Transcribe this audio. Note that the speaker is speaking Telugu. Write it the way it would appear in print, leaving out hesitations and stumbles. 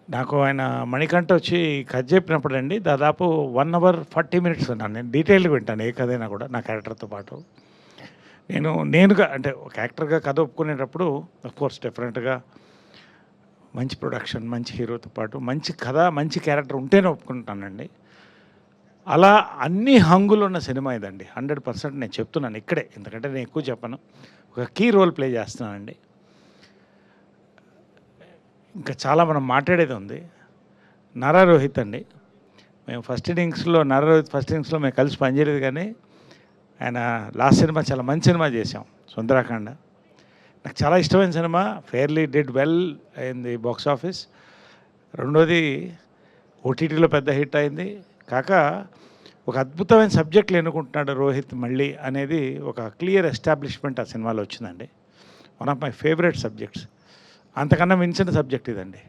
నాకు ఆయన మణికంఠ వచ్చి కథ చెప్పినప్పుడండి దాదాపు 1 అవర్ 40 మినిట్స్ ఉన్నాను. నేను డీటెయిల్‌గా వింటాను ఏ కథైనా కూడా నా క్యారెక్టర్‌తో పాటు. నేనుగా అంటే ఒక యాక్టర్‌గా కథ ఒప్పుకునేటప్పుడు ఆఫ్‌కోర్స్ డెఫినెట్‌గా మంచి ప్రొడక్షన్, మంచి హీరోతో పాటు మంచి కథ, మంచి క్యారెక్టర్ ఉంటేనే ఒప్పుకుంటానండి. అలా అన్ని హంగులున్న సినిమా ఇదండి. 100% నేను చెప్తున్నాను ఇక్కడే. ఎందుకంటే నేను ఎక్కువ చెప్పను. ఒక కీ రోల్ ప్లే చేస్తున్నానండి. ఇంకా చాలా మనం మాట్లాడేది ఉంది. 'నారా రోహిత్' అండి. మేము ఫస్ట్ ఇన్నింగ్స్‌లో మేము కలిసి పనిచేయలేదు కానీ, ఆయన లాస్ట్ సినిమా చాలా మంచి సినిమా చేశాం 'సుందరాకాండ'. నాకు చాలా ఇష్టమైన cinema. Fairly did well in the box office. రెండోది ఓటీటీలో పెద్ద హిట్ అయింది. కాక ఒక అద్భుతమైన సబ్జెక్టులు ఎన్నుకుంటున్నాడు రోహిత్ మళ్ళీ అనేది ఒక క్లియర్ ఎస్టాబ్లిష్మెంట్ ఆ సినిమాలో వచ్చిందండి. One of my favourite subjects. అంతకన్నా మించిన సబ్జెక్ట్ ఇదండి.